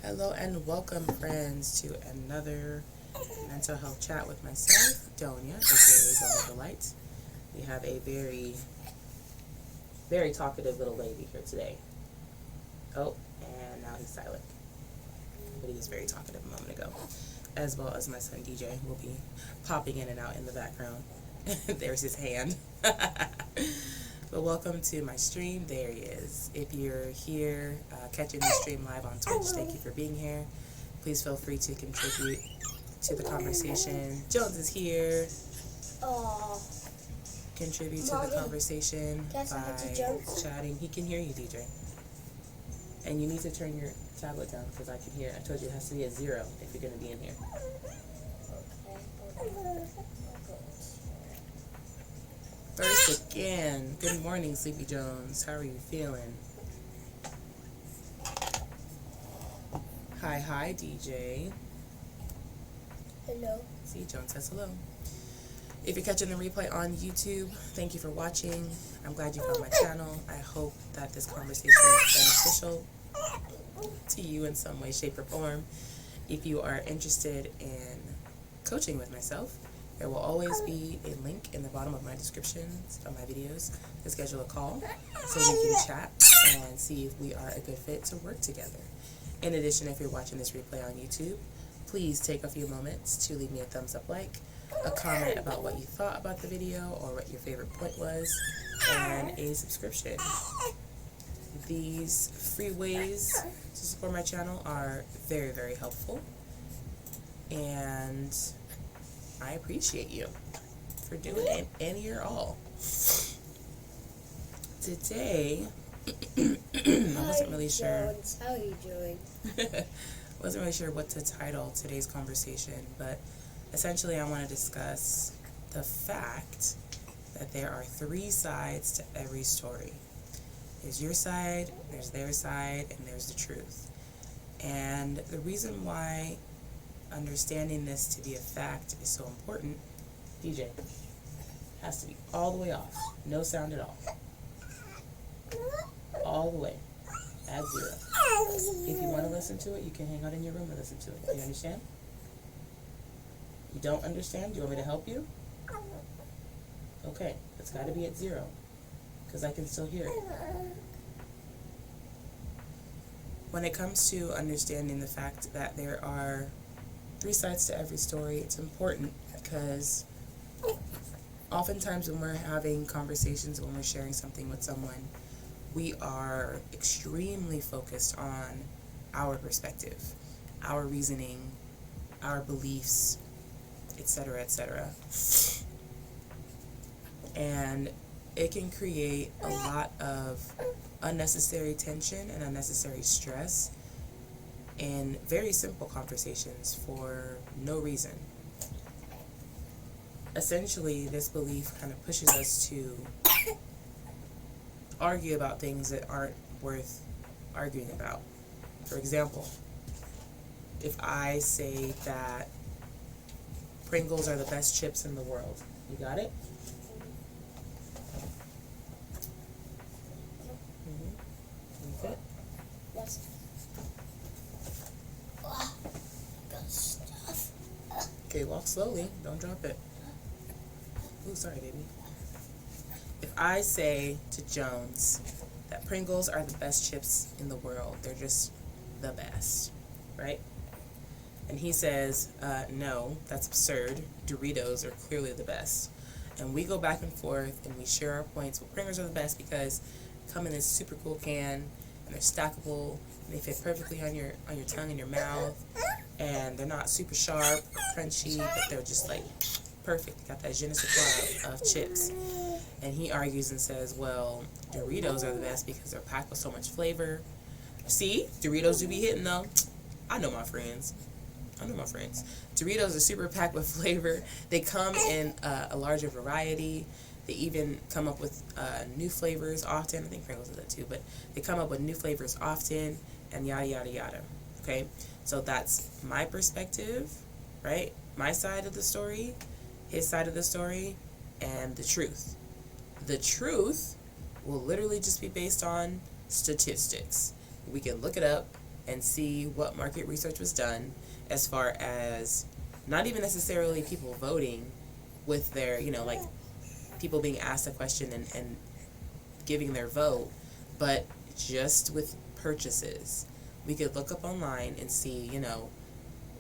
Hello and welcome, friends, to another mental health chat with myself, Doña, aka Doña the Light. We have a very talkative little lady here today. Oh, and now he's silent. But he was very talkative a moment ago. As well as my son DJ will be popping in and out in the background. There's his hand. But welcome to my stream. There he is. If you're here catching the stream live on Twitch, thank you for being here. Please feel free to contribute to the conversation. Jones is here. Contribute to the conversation by chatting. He can hear you, DJ. And you need to turn your tablet down because I can hear. I told you it has to be at 0 if you're going to be in here. First again, good morning, Sleepy Jones. How are you feeling? Hi, DJ. Hello. See, Jones says hello. If you're catching the replay on YouTube, thank you for watching. I'm glad you found my channel. I hope that this conversation is beneficial to you in some way, shape, or form. If you are interested in coaching with myself, there will always be a link in the bottom of my descriptions of my videos to schedule a call so we can chat and see if we are a good fit to work together. In addition, if you're watching this replay on YouTube, please take a few moments to leave me a thumbs up like, a comment about what you thought about the video or what your favorite point was, and a subscription. These free ways to support my channel are very, very helpful, and I appreciate you for doing it any or all. Today, I wasn't really sure. How are you doing? Wasn't really sure what to title today's conversation, but essentially I want to discuss the fact that there are 3 sides to every story. There's your side, there's their side, and there's the truth. And the reason why understanding this to be a fact is so important, DJ, has to be all the way off. No sound at all. All the way. At 0. If you want to listen to it, you can hang out in your room and listen to it. Do you understand? You don't understand? Do you want me to help you? Okay. It's got to be at 0. Because I can still hear it. When it comes to understanding the fact that there are 3 sides to every story, it's important because oftentimes when we're having conversations, when we're sharing something with someone, we are extremely focused on our perspective, our reasoning, our beliefs, etc., etc. And it can create a lot of unnecessary tension and unnecessary stress in very simple conversations for no reason. Essentially, this belief kind of pushes us to argue about things that aren't worth arguing about. For example, if I say that Pringles are the best chips in the world, you got it? Mm-hmm. You fit? Yes. Got stuff. Okay, walk slowly. Don't drop it. Ooh, sorry, baby. If I say to Jones that Pringles are the best chips in the world, they're just the best, right? And he says, no, that's absurd. Doritos are clearly the best. And we go back and forth and we share our points. Well, Pringles are the best because they come in this super cool can and they're stackable and they fit perfectly on your tongue and your mouth, and they're not super sharp or crunchy, but they're just like perfect. Got that je ne sais quoi of chips. And he argues and says, well, Doritos are the best because they're packed with so much flavor. See, Doritos do be hitting though. I know my friends. Doritos are super packed with flavor. They come in a larger variety. They even come up with new flavors often. I think Pringles does that too, but they come up with new flavors often, and yada, yada, yada. Okay? So that's my perspective, right? My side of the story, his side of the story, and the truth. The truth will literally just be based on statistics. We can look it up and see what market research was done as far as not even necessarily people voting with their, like people being asked a question and giving their vote, but just with purchases. We could look up online and see,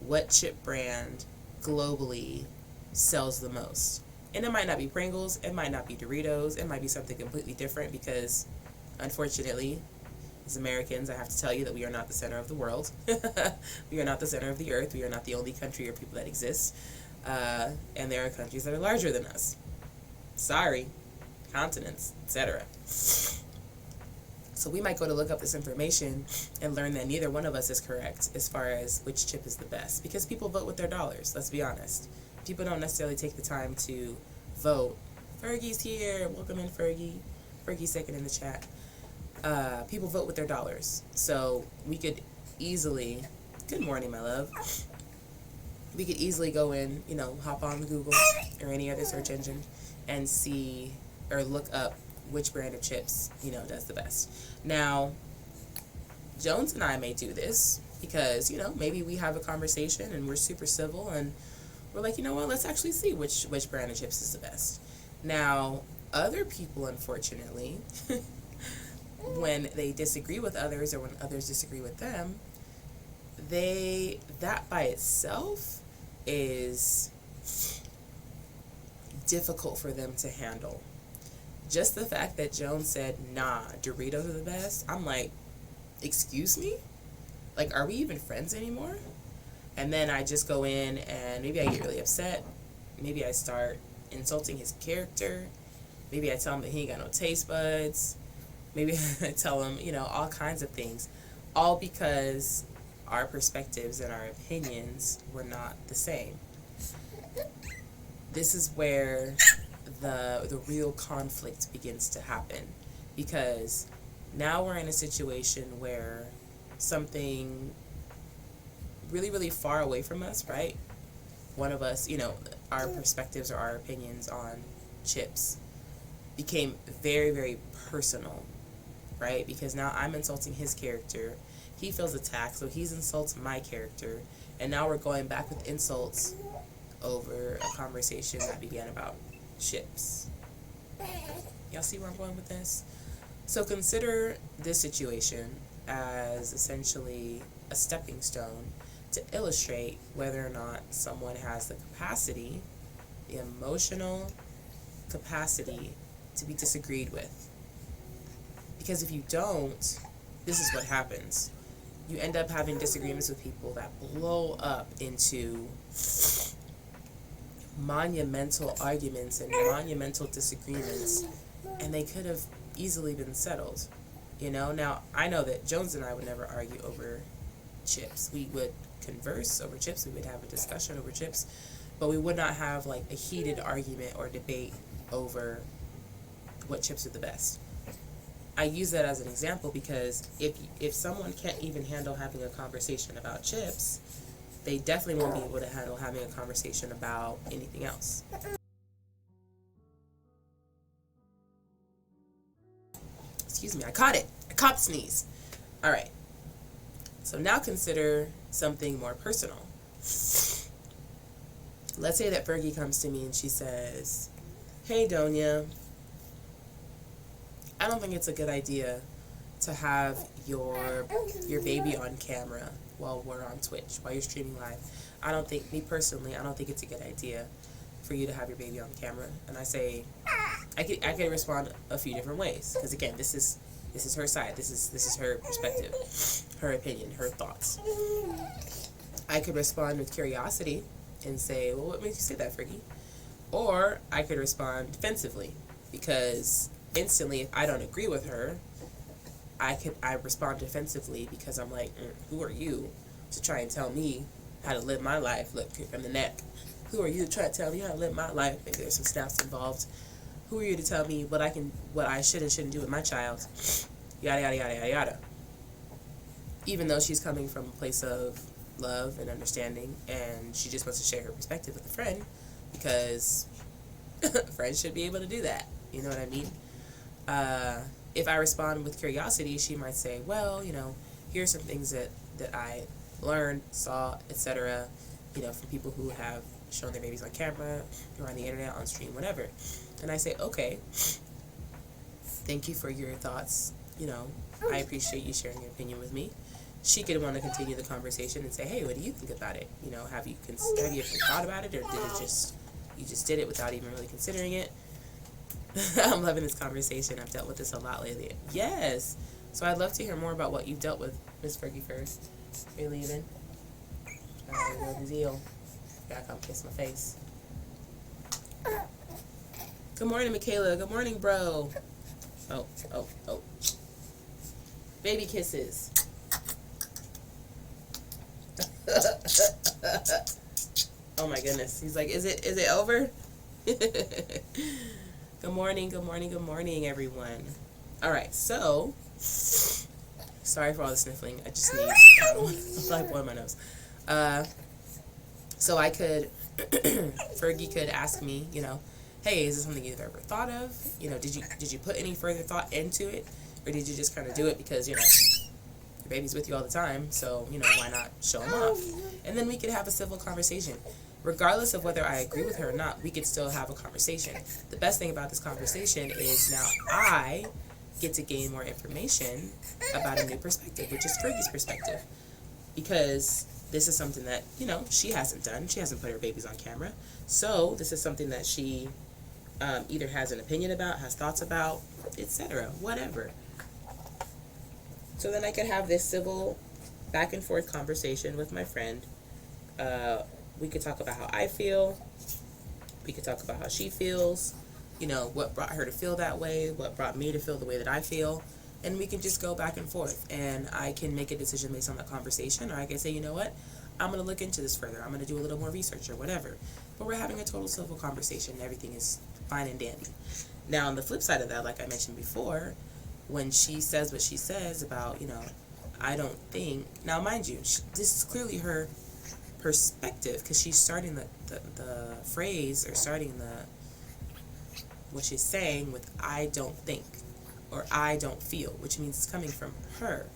what chip brand globally sells the most. And it might not be Pringles, it might not be Doritos, it might be something completely different because, unfortunately, as Americans, I have to tell you that we are not the center of the world. We are not the center of the earth. We are not the only country or people that exists. And there are countries that are larger than us. Sorry. Continents, etc. So we might go to look up this information and learn that neither one of us is correct as far as which chip is the best. Because people vote with their dollars, let's be honest. People don't necessarily take the time to vote. Fergie's here. Welcome in, Fergie. Fergie's second in the chat. People vote with their dollars. So we could easily, good morning, my love. We could easily go in, hop on Google or any other search engine and see or look up which brand of chips, does the best. Now, Jones and I may do this because, maybe we have a conversation and we're super civil and we're like, let's actually see which brand of chips is the best. Now, other people, unfortunately, when they disagree with others or when others disagree with them, that by itself is difficult for them to handle. Just the fact that Jones said, nah, Doritos are the best, I'm like, excuse me? Like, are we even friends anymore? And then I just go in and maybe I get really upset. Maybe I start insulting his character. Maybe I tell him that he ain't got no taste buds. Maybe I tell him, all kinds of things. All because our perspectives and our opinions were not the same. This is where the real conflict begins to happen, because now we're in a situation where something really, really far away from us, right? One of us, our perspectives or our opinions on chips became very, very personal, right? Because now I'm insulting his character. He feels attacked, so he's insulting my character. And now we're going back with insults over a conversation that began about chips. Y'all see where I'm going with this? So consider this situation as essentially a stepping stone to illustrate whether or not someone has the capacity, the emotional capacity to be disagreed with. Because if you don't, this is what happens. You end up having disagreements with people that blow up into monumental arguments and monumental disagreements, and they could have easily been settled. Now I know that Jones and I would never argue over chips. We would converse over chips, we would have a discussion over chips, but we would not have like a heated argument or debate over what chips are the best. I use that as an example because if someone can't even handle having a conversation about chips, they definitely won't be able to handle having a conversation about anything else. Excuse me, I caught it. I caught the sneeze. All right. So now consider something more personal. Let's say that Fergie comes to me and she says, hey, Doña, I don't think it's a good idea to have your baby on camera while we're on Twitch, while you're streaming live. I don't think it's a good idea for you to have your baby on camera. And I say, I could respond a few different ways, because again, this is her side, this is her perspective, her opinion, her thoughts. I could respond with curiosity and say, well, what makes you say that, Fergie? Or I could respond defensively, because instantly, if I don't agree with her, I respond defensively because I'm like, who are you to try and tell me how to live my life? Look, from the neck. Who are you to try to tell me how to live my life? Maybe there's some snaps involved. Who are you to tell me what I should and shouldn't do with my child? Yada, yada, yada, yada, yada. Even though she's coming from a place of love and understanding, and she just wants to share her perspective with a friend, because friends should be able to do that. You know what I mean? If I respond with curiosity, she might say, well, here's some things that that I learned, saw, etc., from people who have shown their babies on camera, or on the internet, on stream, whatever. And I say, okay, thank you for your thoughts. I appreciate you sharing your opinion with me. She could want to continue the conversation and say, hey, what do you think about it? Have you ever thought about it, or you just did it without even really considering it? I'm loving this conversation. I've dealt with this a lot lately. Yes. So I'd love to hear more about what you've dealt with, Miss Fergie first. Are you leaving? Real deal. Gotta come kiss my face. Good morning, Michaela. Good morning, bro. Oh. Baby kisses. Oh my goodness. He's like, is it over? Good morning, everyone. Alright, so sorry for all the sniffling. I just need I blow my nose. So I could Fergie could ask me, hey, is this something you've ever thought of? Did you put any further thought into it? Or did you just kind of do it because, your baby's with you all the time, so, why not show him off? And then we could have a civil conversation. Regardless of whether I agree with her or not, we could still have a conversation. The best thing about this conversation is now I get to gain more information about a new perspective, which is Fergie's perspective. Because this is something that, she hasn't done. She hasn't put her babies on camera. So this is something that she either has an opinion about, has thoughts about, etc., whatever. So then I could have this civil back and forth conversation with my friend. We could talk about how I feel. We could talk about how she feels. What brought her to feel that way. What brought me to feel the way that I feel. And we can just go back and forth. And I can make a decision based on that conversation. Or I can say, you know what? I'm going to look into this further. I'm going to do a little more research or whatever. But we're having a total civil conversation. And everything is fine and dandy. Now, on the flip side of that, like I mentioned before, when she says what she says about, I don't think... Now, mind you, this is clearly her perspective, because she's starting the phrase, or starting what she's saying with I don't think, or I don't feel, which means it's coming from her.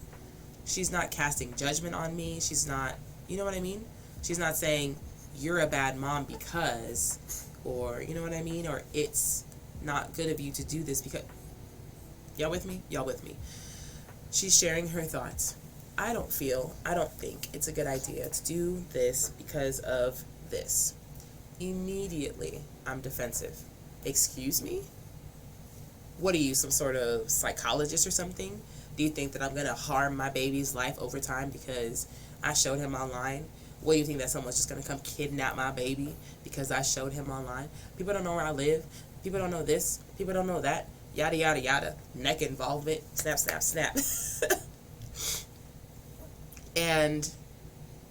She's not casting judgment on me. She's not, you know what I mean? She's not saying you're a bad mom because, or you know what I mean? Or it's not good of you to do this because, y'all with me? Y'all with me? She's sharing her thoughts. I don't think it's a good idea to do this because of this. Immediately, I'm defensive. Excuse me? What are you, some sort of psychologist or something? Do you think that I'm going to harm my baby's life over time because I showed him online? What do you think, that someone's just going to come kidnap my baby because I showed him online? People don't know where I live. People don't know this. People don't know that. Yada, yada, yada. Neck involvement. Snap, snap, snap. And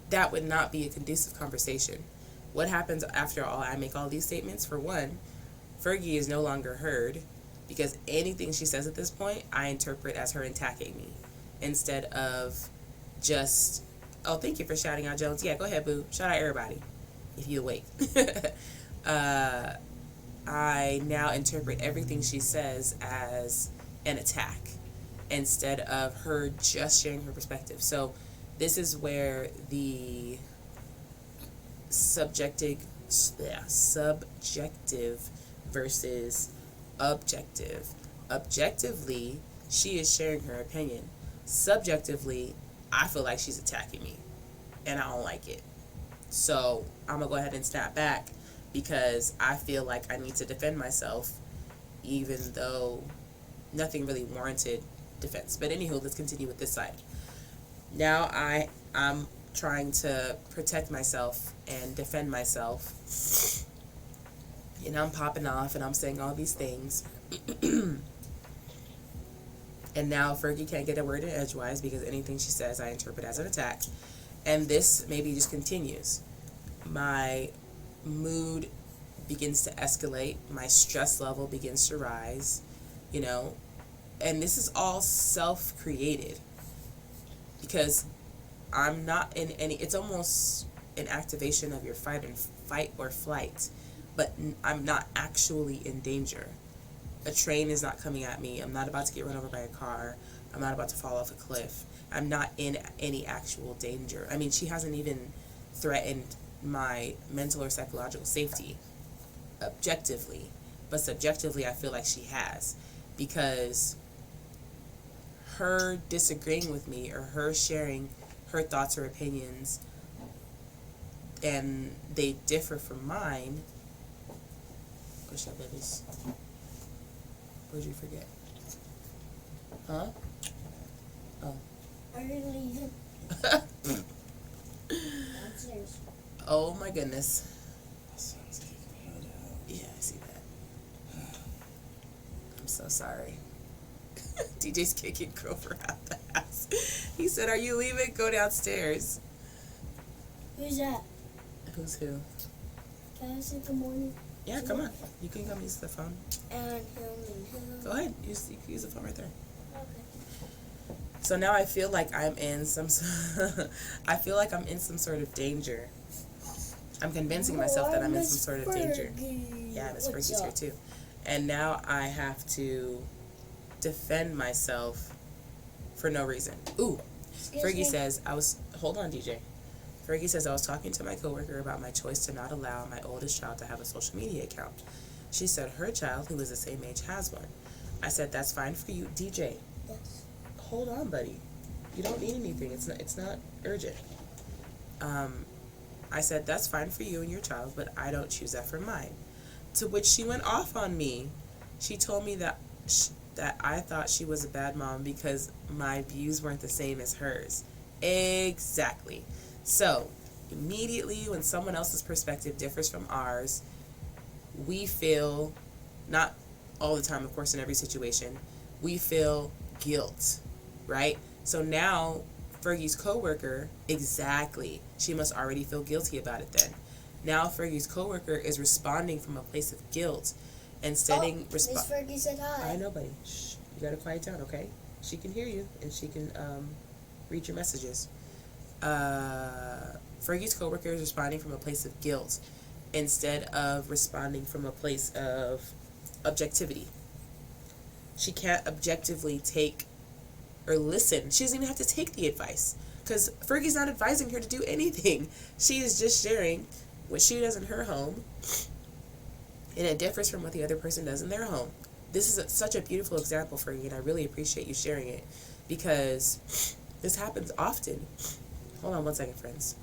that would not be a conducive conversation. What happens after all I make all these statements? For one, Fergie is no longer heard, because anything she says at this point, I interpret as her attacking me, instead of just, oh, thank you for shouting out, Jones. Yeah, go ahead, boo. Shout out everybody, if you awake. I now interpret everything she says as an attack, instead of her just sharing her perspective. So this is where the subjective versus objective. Objectively, she is sharing her opinion. Subjectively, I feel like she's attacking me, and I don't like it. So I'm going to go ahead and snap back, because I feel like I need to defend myself, even though nothing really warranted defense. But anywho, let's continue with this side. Now I'm trying to protect myself and defend myself. And I'm popping off and I'm saying all these things. And now Fergie can't get a word in edgewise, because anything she says I interpret as an attack. And this maybe just continues. My mood begins to escalate. My stress level begins to rise. And this is all self-created. Because I'm not in any... It's almost an activation of your fight or flight. But I'm not actually in danger. A train is not coming at me. I'm not about to get run over by a car. I'm not about to fall off a cliff. I'm not in any actual danger. I mean, she hasn't even threatened my mental or psychological safety objectively, but subjectively I feel like she has, because her disagreeing with me or her sharing her thoughts or opinions and they differ from mine. What's up, babies? What'd you forget? Huh? Oh. Are you leaving? Downstairs. Oh my goodness. Yeah, I see that. I'm so sorry. DJ's kicking Grover out the house. He said, "Are you leaving? Go downstairs." Who's that? Who's who? Can I say good morning? Yeah, come on. You can come use the phone. And him. Go ahead. You can use the phone right there. Okay. So now I feel like I'm in some. I feel like I'm in some sort of danger. I'm convincing myself that I'm in some sort of danger. Yeah, Miss Fergie's here too. And now I have to defend myself for no reason. Ooh, Fergie says, hold on, DJ. Fergie says, I was talking to my coworker about my choice to not allow my oldest child to have a social media account. She said her child, who is the same age, has one. I said, that's fine for you. DJ, Yes. hold on, buddy. You don't need anything. It's not urgent. I said, that's fine for you and your child, but I don't choose that for mine. To which she went off on me. She told me that I thought she was a bad mom because my views weren't the same as hers. Exactly. So, immediately when someone else's perspective differs from ours, we feel, not all the time, of course, in every situation, we feel guilt, right? So now, Fergie's coworker, exactly, she must already feel guilty about it then. Now Fergie's coworker is responding from a place of guilt instead of Miss Fergie said hi. I know, buddy. Shh. You gotta quiet down, okay? She can hear you and she can read your messages. Fergie's coworker is responding from a place of guilt instead of responding from a place of objectivity. She can't objectively take or listen. She doesn't even have to take the advice because Fergie's not advising her to do anything. She is just sharing what she does in her home, and it differs from what the other person does in their home. This is such a beautiful example, Fergie, and I really appreciate you sharing it because this happens often. Hold on one second, friends.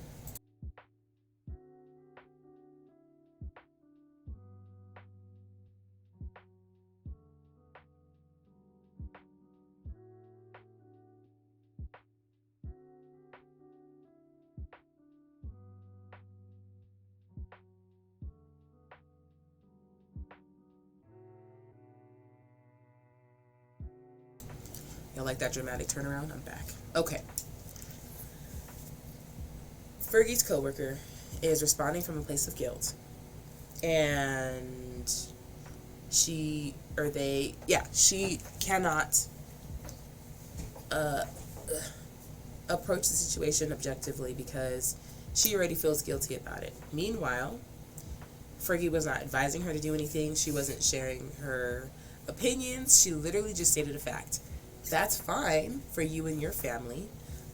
Y'all like that dramatic turnaround? I'm back. Okay. Fergie's coworker is responding from a place of guilt. And she cannot approach the situation objectively because she already feels guilty about it. Meanwhile, Fergie was not advising her to do anything. She wasn't sharing her opinions. She literally just stated a fact. That's fine for you and your family,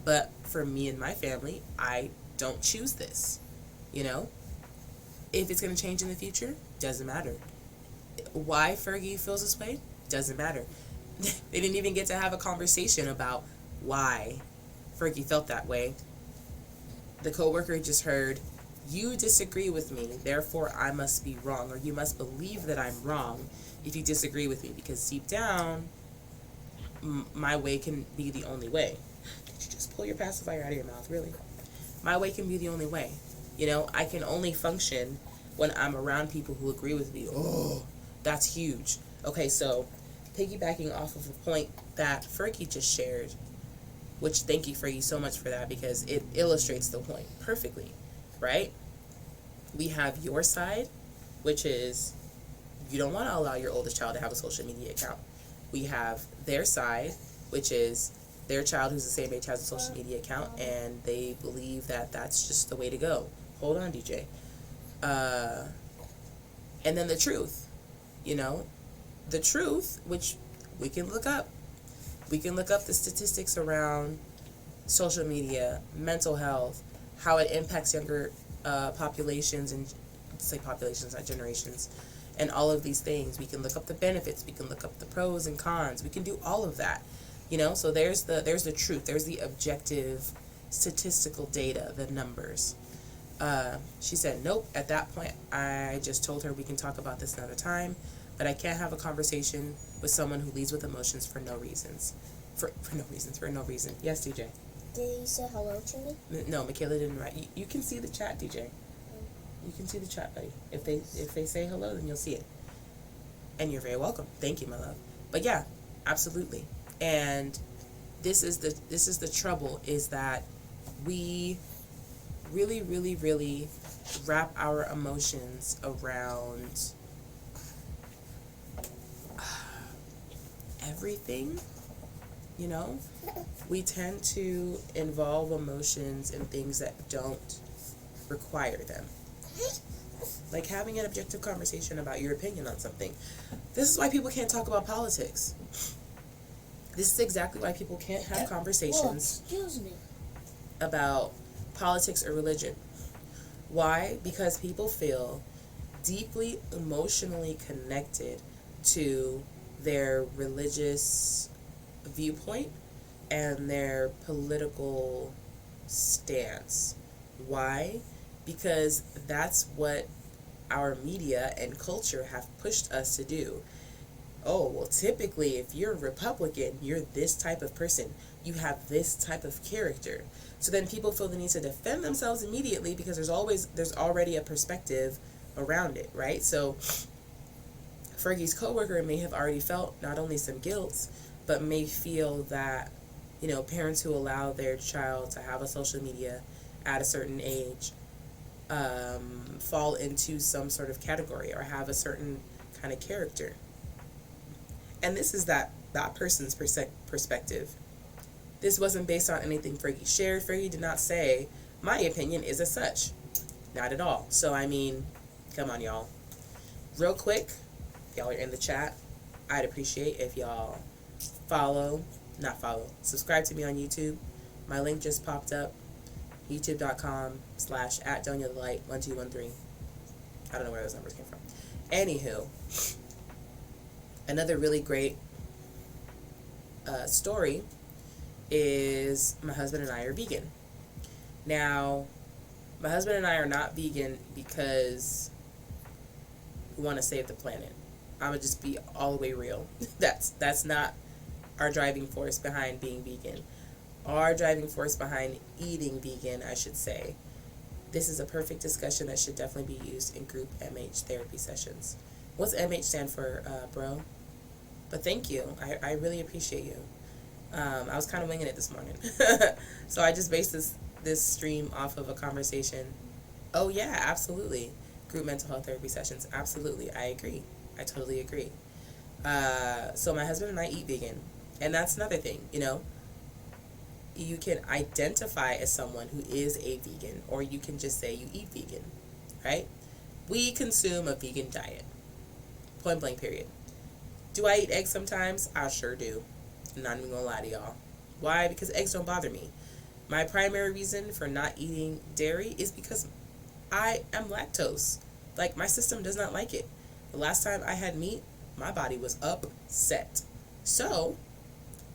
but for me and my family, I don't choose this. You know? If it's going to change in the future, doesn't matter. Why Fergie feels this way, doesn't matter. They didn't even get to have a conversation about why Fergie felt that way. The coworker just heard, you disagree with me, therefore I must be wrong, or you must believe that I'm wrong if you disagree with me, because deep down, my way can be the only way. Did you just pull your pacifier out of your mouth, really? My way can be the only way. You know, I can only function when I'm around people who agree with me. Oh, that's huge. Okay, so piggybacking off of the point that Fergie just shared, which thank you, Fergie, so much for that because it illustrates the point perfectly, right? We have your side, which is you don't want to allow your oldest child to have a social media account. We have their side, which is their child who's the same age has a social media account, and they believe that that's just the way to go. Hold on, DJ. And then the truth, you know, the truth, which we can look up. We can look up the statistics around social media, mental health, how it impacts younger populations, and say populations, not generations, and all of these things. We can look up the benefits. We can look up the pros and cons. We can do all of that. So there's the truth. There's the objective statistical data, the numbers. She said, nope, at that point, I just told her we can talk about this another time, but I can't have a conversation with someone who leads with emotions for no reasons. For no reason. Yes, DJ? Did you say hello to me? No, Michaela didn't write. You can see the chat, DJ. You can see the chat, buddy. If they say hello, then you'll see it. And you're very welcome. Thank you, my love. But yeah, absolutely. And this is the trouble, is that we really, really, really wrap our emotions around everything. We tend to involve emotions in things that don't require them. Like having an objective conversation about your opinion on something. This is why people can't talk about politics. This is exactly why people can't have conversations about politics or religion. Why? Because people feel deeply emotionally connected to their religious viewpoint and their political stance. Why? Because that's what our media and culture have pushed us to do. Oh, well, typically, if you're a Republican, you're this type of person. You have this type of character. So then people feel the need to defend themselves immediately because there's already a perspective around it, right? So Fergie's coworker may have already felt not only some guilt, but may feel that, parents who allow their child to have a social media at a certain age fall into some sort of category or have a certain kind of character. And this is that person's perspective. This wasn't based on anything Fergie shared. Fergie did not say, my opinion is as such. Not at all. So, come on, y'all. Real quick, y'all are in the chat. I'd appreciate if y'all subscribe to me on YouTube. My link just popped up. youtube.com/@DoñaTheLight1213. I don't know where those numbers came from. Anywho, another really great story is my husband and I are vegan. Now, my husband and I are not vegan because we want to save the planet. I'm going to just be all the way real. That's not our driving force behind being vegan. Our driving force behind eating vegan, I should say. This is a perfect discussion that should definitely be used in group MH therapy sessions. What's MH stand for, bro? But thank you. I really appreciate you. I was kind of winging it this morning. So I just based this stream off of a conversation. Oh, yeah, absolutely. Group mental health therapy sessions. Absolutely. I agree. I totally agree. So my husband and I eat vegan. And that's another thing, You can identify as someone who is a vegan, or you can just say you eat vegan, right? We consume a vegan diet. Point blank, period. Do I eat eggs sometimes? I sure do. I'm not even gonna lie to y'all. Why? Because eggs don't bother me. My primary reason for not eating dairy is because I am lactose. Like, my system does not like it. The last time I had meat, my body was upset. So,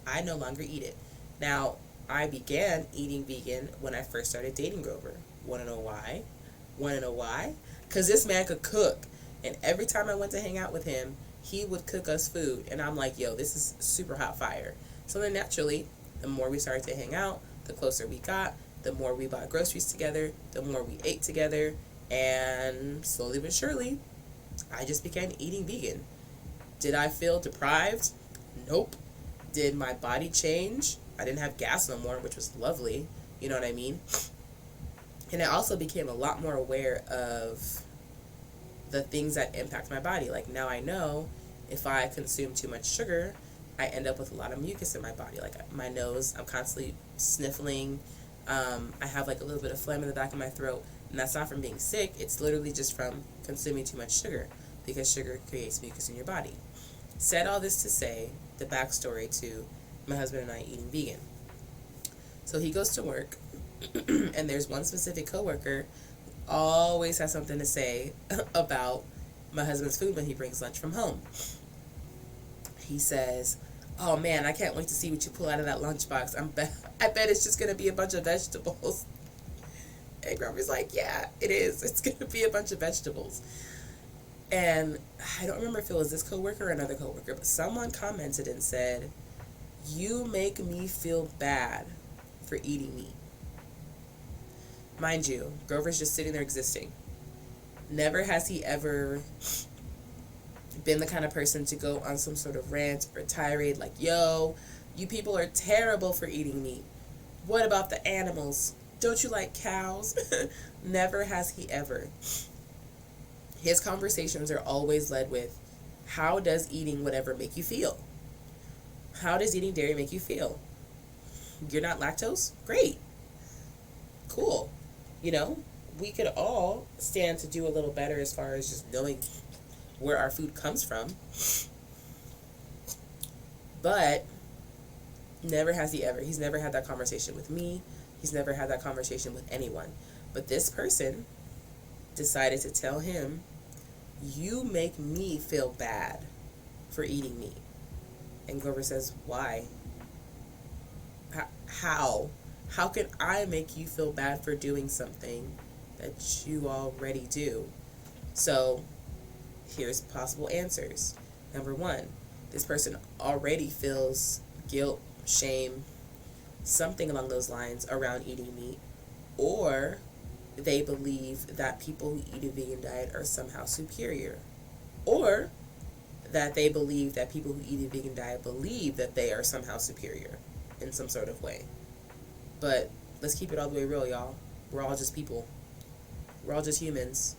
I no longer eat it. Now, I began eating vegan when I first started dating Grover. Wanna know why? Because this man could cook. And every time I went to hang out with him, he would cook us food. And I'm like, yo, this is super hot fire. So then naturally, the more we started to hang out, the closer we got, the more we bought groceries together, the more we ate together. And slowly but surely, I just began eating vegan. Did I feel deprived? Nope. Did my body change? I didn't have gas no more, which was lovely. You know what I mean? And I also became a lot more aware of the things that impact my body. Like, now I know if I consume too much sugar, I end up with a lot of mucus in my body. Like, my nose, I'm constantly sniffling. I have like a little bit of phlegm in the back of my throat. And that's not from being sick. It's literally just from consuming too much sugar, because sugar creates mucus in your body. Said all this to say, the backstory to my husband and I eating vegan. So he goes to work, and there's one specific coworker who always has something to say about my husband's food when he brings lunch from home. He says, "Oh man, I can't wait to see what you pull out of that lunchbox. I bet it's just gonna be a bunch of vegetables." And Grover's like, "Yeah, it is. It's gonna be a bunch of vegetables." And I don't remember if it was this coworker or another coworker, but someone commented and said, "You make me feel bad for eating meat." Mind you, Grover's just sitting there existing. Never has he ever been the kind of person to go on some sort of rant or tirade like, "Yo, you people are terrible for eating meat. What about the animals? Don't you like cows?" Never has he ever. His conversations are always led with, how does eating whatever make you feel? How does eating dairy make you feel? You're not lactose? Great. Cool. You know, we could all stand to do a little better as far as just knowing where our food comes from. But never has he ever. He's never had that conversation with me. He's never had that conversation with anyone. But this person decided to tell him, "You make me feel bad for eating meat." And Grover says, "Why? How? How can I make you feel bad for doing something that you already do?" So here's possible answers. Number one, this person already feels guilt, shame, something along those lines around eating meat, or they believe that people who eat a vegan diet are somehow superior, or that they believe that people who eat a vegan diet believe that they are somehow superior in some sort of way. But let's keep it all the way real, y'all. We're all just people. We're all just humans.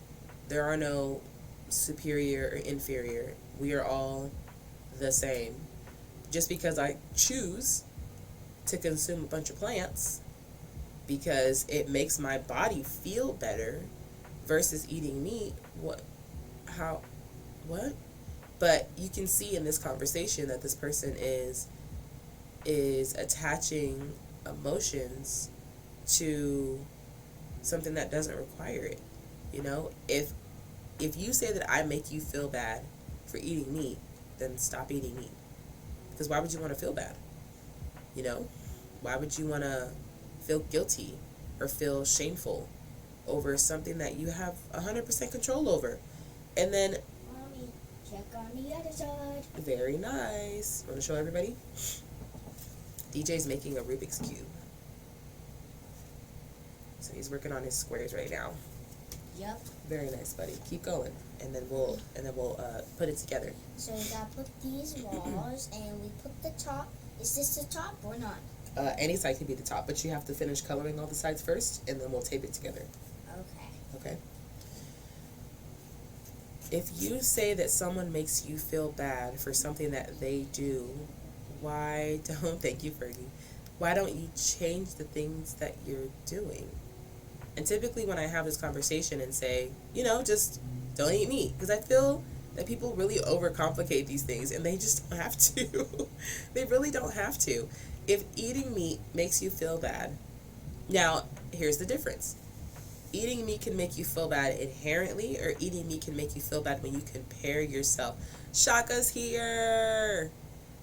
There are no superior or inferior. We are all the same. Just because I choose to consume a bunch of plants because it makes my body feel better versus eating meat, what? But you can see in this conversation that this person is attaching emotions to something that doesn't require it. You know, if you say that I make you feel bad for eating meat, then stop eating meat. Because why would you want to feel bad? You know, why would you want to feel guilty or feel shameful over something that you have 100% control over? And then, Mommy, check on the other side. very nice. Want to show everybody? DJ's making a Rubik's Cube. So he's working on his squares right now. Yep. Very nice, buddy. Keep going, and then we'll put it together. So we gotta put these walls, and we put the top. Is this the top or not? Any side can be the top, but you have to finish coloring all the sides first, and then we'll tape it together. Okay. Okay? If you say that someone makes you feel bad for something that they do, why don't, thank you, Fergie, why don't you change the things that you're doing? And typically when I have this conversation and say, you know, just don't eat meat, because I feel that people really overcomplicate these things, and they just don't have to. They really don't have to. If eating meat makes you feel bad, now, here's the difference. Eating meat can make you feel bad inherently, or eating meat can make you feel bad when you compare yourself. Shaka's here.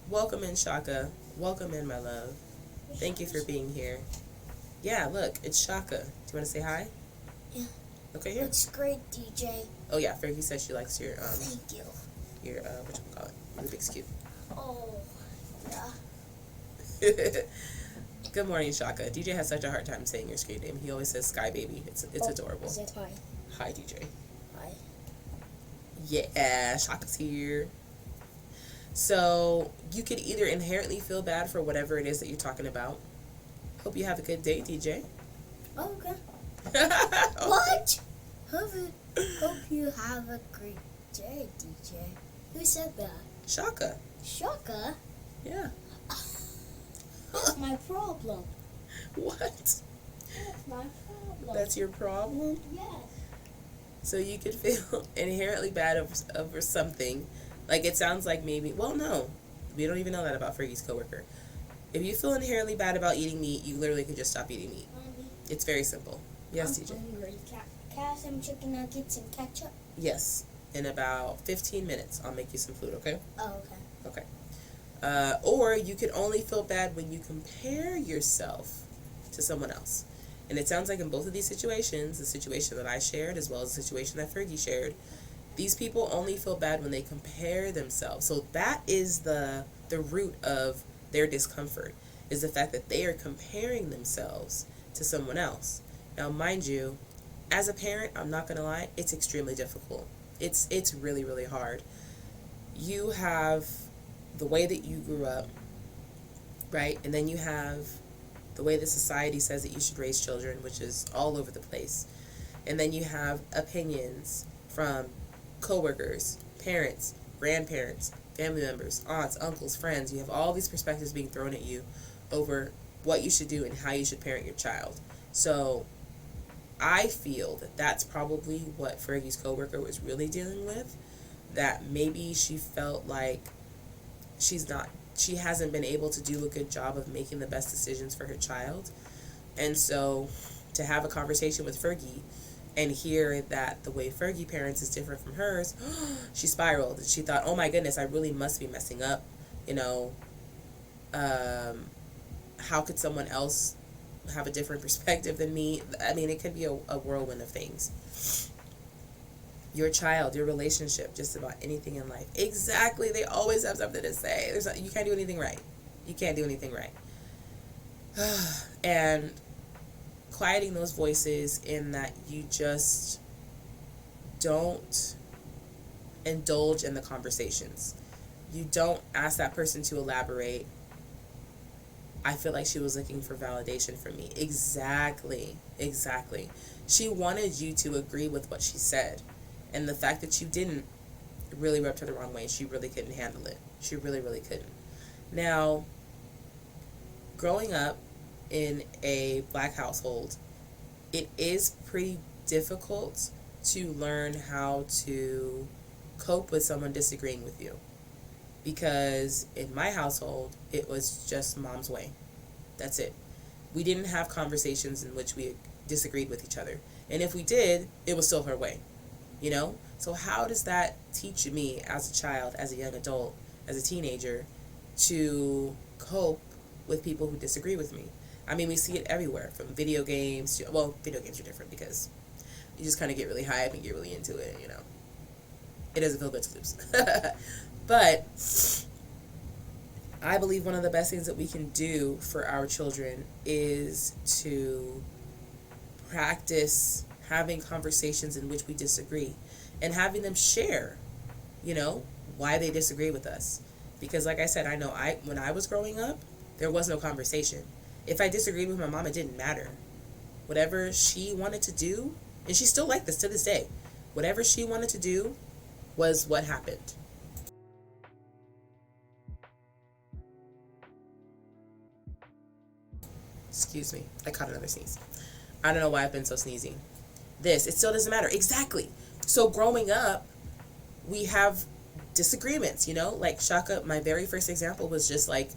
Welcome in, Shaka. Welcome in, my love. Thank you for being here. Yeah, look, it's Shaka. Do you want to say hi? Yeah. Okay, here. It's great, DJ. Oh yeah, Fergie says she likes your Thank you. your whatchamacallit, Rubik's Cube. Oh, yeah. Good morning, Shaka. DJ has such a hard time saying your screen name. He always says Sky Baby. It's adorable. Is it hi? Hi, DJ. Hi. Yeah, Shaka's here. So you could either inherently feel bad for whatever it is that you're talking about. Hope you have a good day, DJ. Oh, okay. What? Hope you have a great day, DJ. Who said that? Shaka. Shaka? Yeah. That's my problem. What? That's my problem. That's your problem? Yes. So you could feel inherently bad over something. Like, it sounds like maybe, well, no. We don't even know that about Fergie's coworker. If you feel inherently bad about eating meat, you literally could just stop eating meat. It's very simple. Yes, I'm TJ. hungry. Can I have some chicken nuggets and ketchup? Yes. In about 15 minutes, I'll make you some food, okay? Oh, okay. Okay. Or you could only feel bad when you compare yourself to someone else. And it sounds like in both of these situations, the situation that I shared as well as the situation that Fergie shared, these people only feel bad when they compare themselves. So that is the root of their discomfort, is the fact that they are comparing themselves to someone else. Now, mind you, as a parent, I'm not going to lie, it's extremely difficult. It's really, really hard. You have the way that you grew up, right? And then you have the way that society says that you should raise children, which is all over the place. And then you have opinions from coworkers, parents, grandparents, family members, aunts, uncles, friends. You have all these perspectives being thrown at you over what you should do and how you should parent your child. So I feel that that's probably what Fergie's coworker was really dealing with, that maybe she felt like she hasn't been able to do a good job of making the best decisions for her child. And so to have a conversation with Fergie and hear that the way Fergie parents is different from hers, she spiraled. And she thought, oh my goodness, I really must be messing up. How could someone else have a different perspective than me? I mean, it could be a whirlwind of things. Your child, your relationship, just about anything in life. Exactly. They always have something to say. You can't do anything right. You can't do anything right. And quieting those voices in that you just don't indulge in the conversations. You don't ask that person to elaborate. I feel like she was looking for validation from me. Exactly. She wanted you to agree with what she said. And the fact that you didn't really rubbed her the wrong way. She really couldn't handle it. She really, really couldn't. Now, growing up in a black household, it is pretty difficult to learn how to cope with someone disagreeing with you. Because in my household, it was just mom's way. That's it. We didn't have conversations in which we disagreed with each other. And if we did, it was still her way. So how does that teach me as a child, as a young adult, as a teenager, to cope with people who disagree with me? I mean, we see it everywhere, from video games to, well, video games are different because you just kind of get really hyped and get really into it, It doesn't feel good to lose. But I believe one of the best things that we can do for our children is to practice having conversations in which we disagree and having them share, why they disagree with us. Because like I said, I know when I was growing up, there was no conversation. If I disagreed with my mom, it didn't matter. Whatever she wanted to do, and she's still like this to this day, whatever she wanted to do was what happened. Excuse me, I caught another sneeze. I don't know why I've been so sneezy. It still doesn't matter. Exactly. So growing up, we have disagreements, like Shaka, my very first example was just like,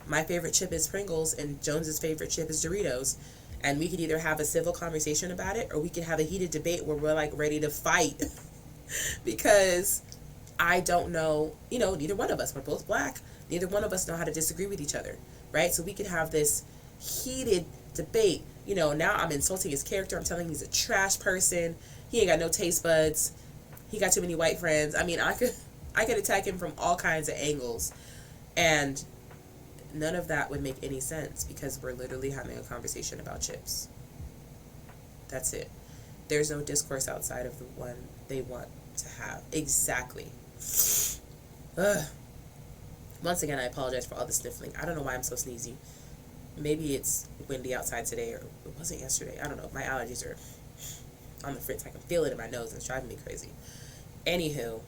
my favorite chip is Pringles and Jones's favorite chip is Doritos. And we could either have a civil conversation about it or we could have a heated debate where we're like ready to fight because I don't know, neither one of us, we're both black. Neither one of us know how to disagree with each other, right? So we could have this heated debate. Now I'm insulting his character. I'm telling him he's a trash person. He ain't got no taste buds. He got too many white friends. I mean, I could attack him from all kinds of angles. And none of that would make any sense because we're literally having a conversation about chips. That's it. There's no discourse outside of the one they want to have. Exactly. Ugh. Once again, I apologize for all the sniffling. I don't know why I'm so sneezy. Maybe it's windy outside today, or it wasn't yesterday. I don't know. My allergies are on the fritz. I can feel it in my nose and it's driving me crazy. Anywho,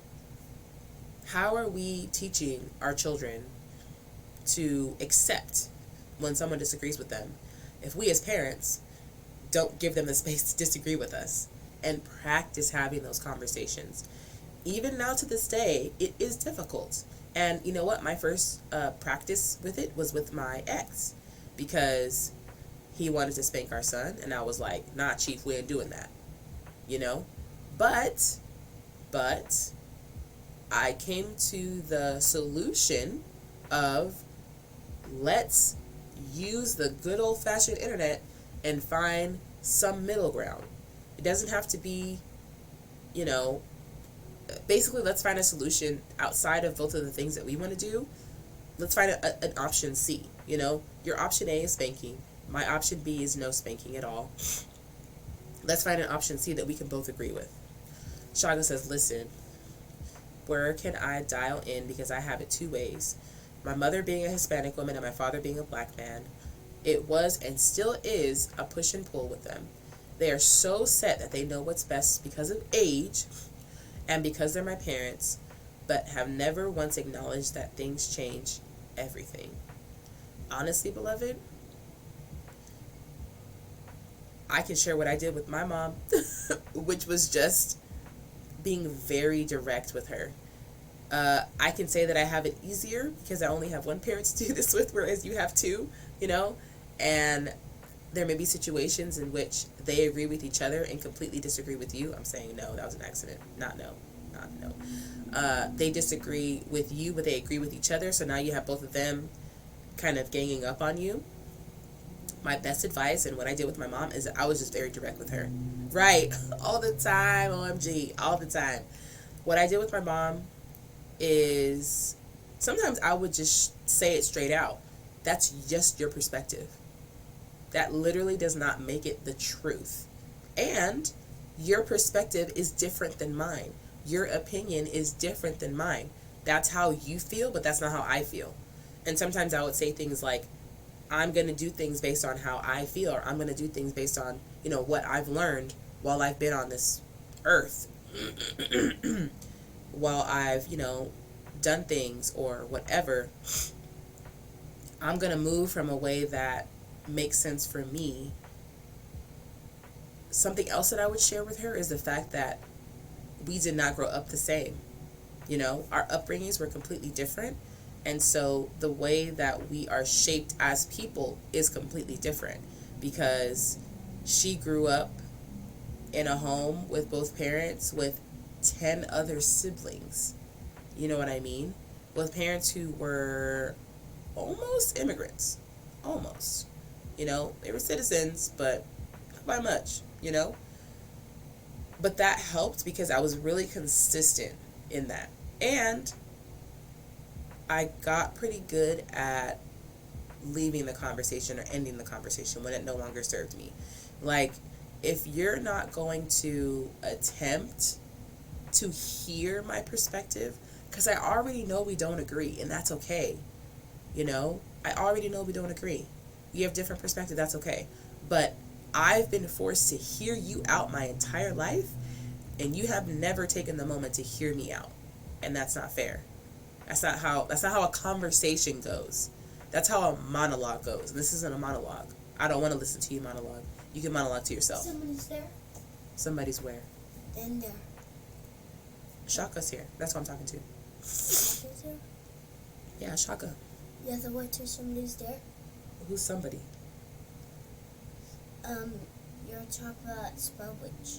how are we teaching our children to accept when someone disagrees with them if we as parents don't give them the space to disagree with us and practice having those conversations? Even now to this day, it is difficult. And you know what? My first practice with it was with my ex, because he wanted to spank our son, and I was like, nah, chief, we ain't doing that, you know? But I came to the solution of, let's use the good old-fashioned internet and find some middle ground. It doesn't have to be, you know, basically let's find a solution outside of both of the things that we want to do. Let's find an option C, you know? Your option A is spanking. My option B is no spanking at all. Let's find an option C that we can both agree with. Shaga says, listen, where can I dial in? Because I have it two ways. My mother being a Hispanic woman and my father being a black man, it was and still is a push and pull with them. They are so set that they know what's best because of age and because they're my parents, but have never once acknowledged that things change everything. Honestly, beloved, I can share what I did with my mom, which was just being very direct with her. I can say that I have it easier because I only have one parent to do this with, whereas you have two, you know, and there may be situations in which they agree with each other and completely disagree with you. I'm saying no, that was an accident. Not no. They disagree with you, but they agree with each other, so now you have both of them kind of ganging up on you. My best advice, and what I did with my mom, is that I was just very direct with her. Right. All the time, OMG, all the time. What I did with my mom is sometimes I would just say it straight out. That's just your perspective. That literally does not make it the truth. And your perspective is different than mine. Your opinion is different than mine. That's how you feel, but that's not how I feel. And sometimes I would say things like, I'm going to do things based on how I feel, or I'm going to do things based on, you know, what I've learned while I've been on this earth. While I've, you know, done things or whatever. I'm going to move from a way that makes sense for me. Something else that I would share with her is the fact that we did not grow up the same. You know, our upbringings were completely different. And so the way that we are shaped as people is completely different, because she grew up in a home with both parents with 10 other siblings. You know what I mean? With parents who were almost immigrants. Almost. You know, they were citizens, but not by much, you know? But that helped because I was really consistent in that. And I got pretty good at leaving the conversation or ending the conversation when it no longer served me. Like, if you're not going to attempt to hear my perspective, because I already know we don't agree, and that's okay. You know, I already know we don't agree. We have different perspectives, that's okay. But I've been forced to hear you out my entire life, and you have never taken the moment to hear me out. And that's not fair. That's not how a conversation goes. That's how a monologue goes. And this isn't a monologue. I don't want to listen to you monologue. You can monologue to yourself. Somebody's there. Somebody's where? In there. Shaka's here. That's what I'm talking to. Somebody's there? Yeah, Shaka. Yeah, the one too. Somebody's there. Who's somebody? Your chocolate spell witch.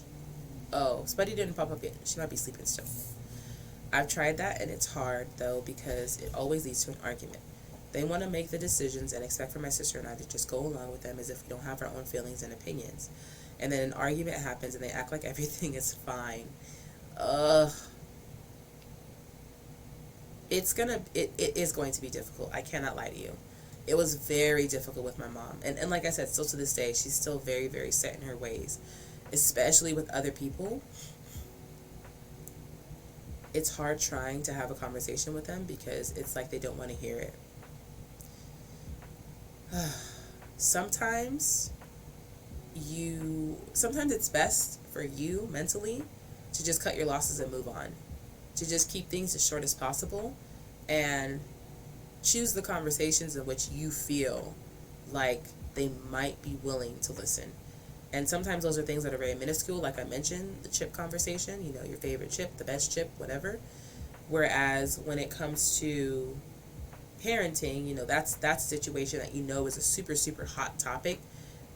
Oh, Spuddy didn't pop up yet. She might be sleeping still. I've tried that, and it's hard, though, because it always leads to an argument. They want to make the decisions and expect for my sister and I to just go along with them as if we don't have our own feelings and opinions. And then an argument happens, and they act like everything is fine. It is going to be difficult. I cannot lie to you. It was very difficult with my mom. And like I said, still to this day, she's still very, very set in her ways. Especially with other people. It's hard trying to have a conversation with them because it's like they don't want to hear it. Sometimes it's best for you mentally to just cut your losses and move on. To just keep things as short as possible and choose the conversations in which you feel like they might be willing to listen. And sometimes those are things that are very minuscule, like I mentioned, the chip conversation, you know, your favorite chip, the best chip, whatever. Whereas when it comes to parenting, that's a situation that is a super, super hot topic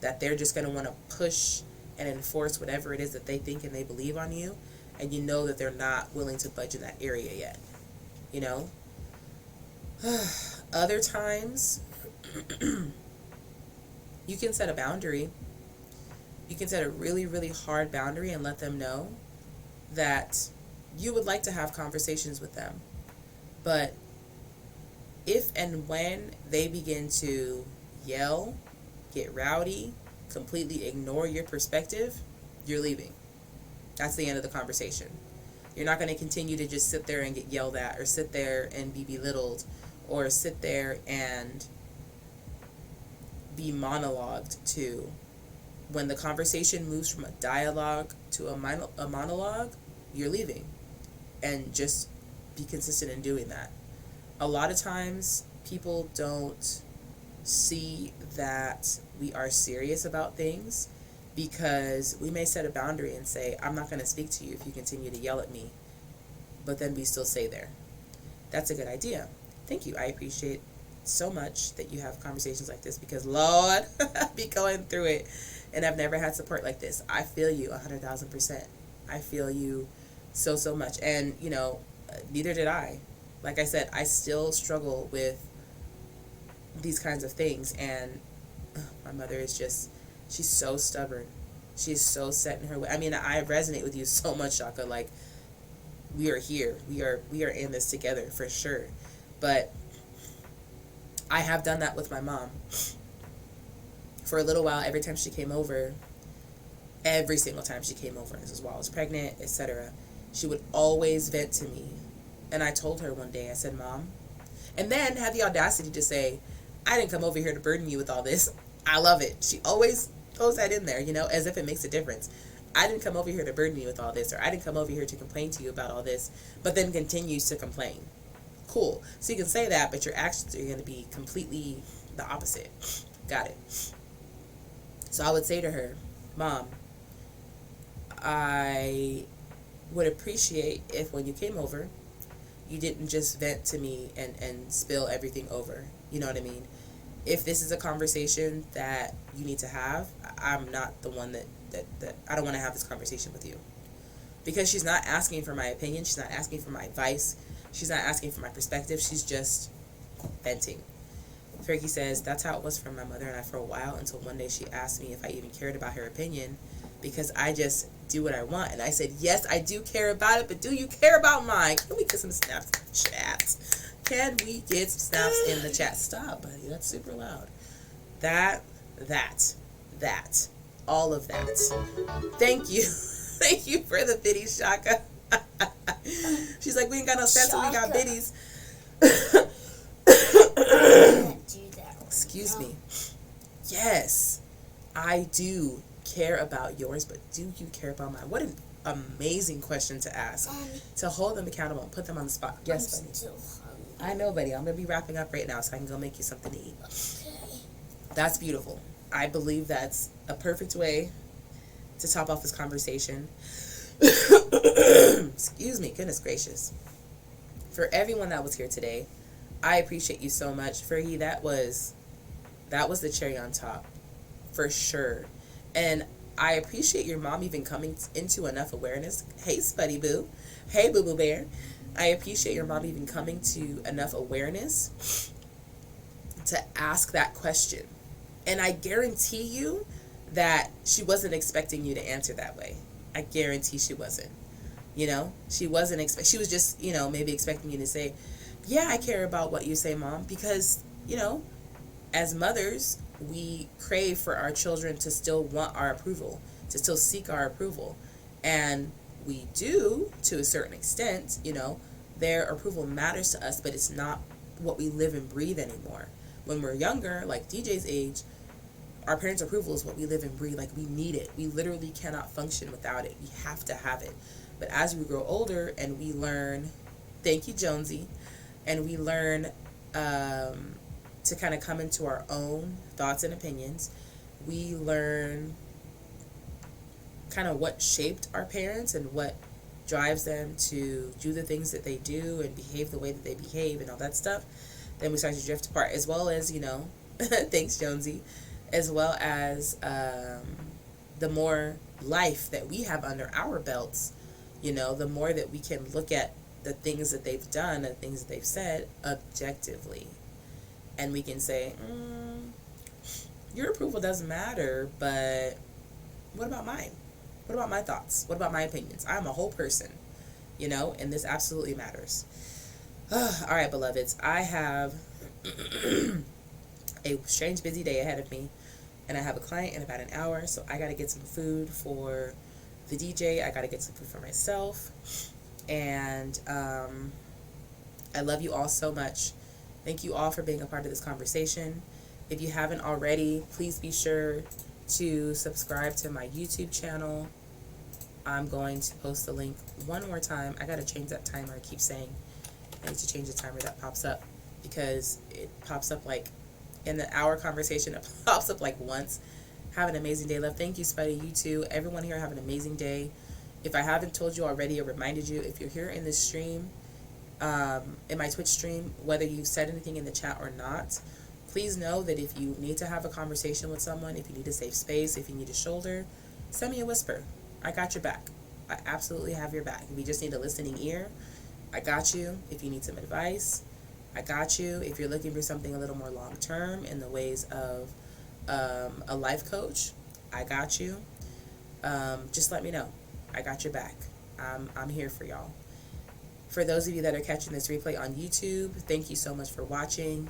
that they're just going to want to push and enforce whatever it is that they think and they believe on you. And that they're not willing to budge in that area yet. Other times, you can set a boundary. You can set a really, really hard boundary and let them know that you would like to have conversations with them. But if and when they begin to yell, get rowdy, completely ignore your perspective, you're leaving. That's the end of the conversation. You're not going to continue to just sit there and get yelled at, or sit there and be belittled, or sit there and be monologued to. When the conversation moves from a dialogue to a monologue, you're leaving. And just be consistent in doing that. A lot of times, people don't see that we are serious about things, because we may set a boundary and say, I'm not going to speak to you if you continue to yell at me, but then we still stay there. That's a good idea. Thank you. I appreciate so much that you have conversations like this, because Lord, I be going through it, and I've never had support like this. I feel you 100,000%. I feel you so, so much. And, neither did I. Like I said, I still struggle with these kinds of things, and my mother is just, she's so stubborn. She's so set in her way. I mean, I resonate with you so much, Shaka. Like, we are here. We are in this together for sure. But I have done that with my mom. For a little while, every time she came over, every single time she came over, and this is while I was pregnant, etc., she would always vent to me. And I told her one day, I said, Mom, and then had the audacity to say, I didn't come over here to burden you with all this. I love it. She always throws that in there, as if it makes a difference. I didn't come over here to burden you with all this, or I didn't come over here to complain to you about all this, but then continues to complain. Cool. So you can say that, but your actions are going to be completely the opposite. Got it. So I would say to her, Mom, I would appreciate if when you came over, you didn't just vent to me and spill everything over. You know what I mean? If this is a conversation that you need to have, I'm not the one that I don't want to have this conversation with you. Because she's not asking for my opinion. She's not asking for my advice. She's not asking for my perspective. She's just venting. Fergie says, that's how it was for my mother and I for a while, until one day she asked me if I even cared about her opinion, because I just do what I want. And I said, yes, I do care about it, but do you care about mine? Can we get some snaps in the chat? Can we get some snaps in the chat? Stop, buddy. That's super loud. That, all of that. Thank you. Thank you for the biddies, Shaka. She's like, we ain't got no stats, so we got biddies. Excuse me. Yes, I do care about yours, but do you care about mine? What an amazing question to ask. To hold them accountable and put them on the spot. Yes, buddy. I know, buddy. I'm going to be wrapping up right now so I can go make you something to eat. Okay. That's beautiful. I believe that's a perfect way to top off this conversation. Excuse me. Goodness gracious. For everyone that was here today, I appreciate you so much. Fergie, that was the cherry on top. For sure. And I appreciate your mom even coming into enough awareness. Hey, Spuddy Boo. Hey, Boo Boo Bear. I appreciate your mom even coming to enough awareness to ask that question. And I guarantee you that she wasn't expecting you to answer that way. I guarantee she wasn't. She wasn't she was just, maybe expecting you to say, yeah, I care about what you say, Mom, because, as mothers, we crave for our children to still want our approval, to still seek our approval. And we do, to a certain extent, their approval matters to us, but it's not what we live and breathe anymore. When we're younger, like DJ's age, our parents' approval is what we live and breathe. Like, we need it. We literally cannot function without it. We have to have it. But as we grow older and we learn, thank you, Jonesy, and we learn to kind of come into our own thoughts and opinions, we learn kind of what shaped our parents and what drives them to do the things that they do and behave the way that they behave and all that stuff, then we start to drift apart. As well as, thanks, Jonesy, as well as the more life that we have under our belts, the more that we can look at the things that they've done, the things that they've said objectively. And we can say, your approval doesn't matter, but what about mine? What about my thoughts? What about my opinions? I'm a whole person, and this absolutely matters. All right, beloveds, I have a strange busy day ahead of me, and I have a client in about an hour, so I got to get some food for the DJ. I got to get some food for myself, and I love you all so much. Thank you all for being a part of this conversation. If you haven't already, please be sure to subscribe to my YouTube channel. I'm going to post the link one more time. I got to change that timer. I keep saying I need to change the timer that pops up, because it pops up like in the hour conversation. It pops up like once. Have an amazing day, love. Thank you, Spuddy. You too. Everyone here, have an amazing day. If I haven't told you already or reminded you, if you're here in this stream, in my Twitch stream, whether you've said anything in the chat or not, please know that if you need to have a conversation with someone, if you need a safe space, if you need a shoulder, send me a whisper. I got your back. I absolutely have your back. If you just need a listening ear, I got you. If you need some advice, I got you. If you're looking for something a little more long term in the ways of a life coach, I got you. Just let me know. I got your back. I'm here for y'all. For those of you that are catching this replay on YouTube, thank you so much for watching.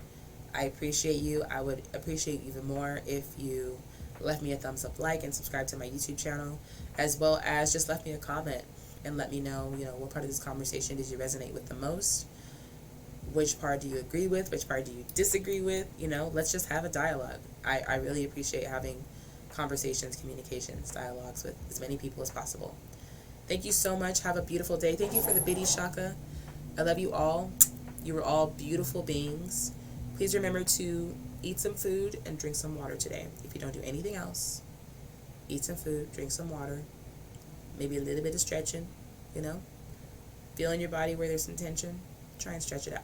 I appreciate you. I would appreciate even more if you left me a thumbs up, like, and subscribe to my YouTube channel, as well as just left me a comment and let me know, what part of this conversation did you resonate with the most? Which part do you agree with? Which part do you disagree with? Let's just have a dialogue. I really appreciate having conversations, communications, dialogues with as many people as possible. Thank you so much. Have a beautiful day. Thank you for the biddy shaka. I love you all. You are all beautiful beings. Please remember to eat some food and drink some water today. If you don't do anything else, eat some food, drink some water, maybe a little bit of stretching, Feel in your body where there's some tension. Try and stretch it out.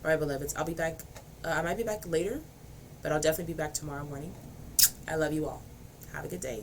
All right, beloveds, I'll be back. I might be back later, but I'll definitely be back tomorrow morning. I love you all. Have a good day.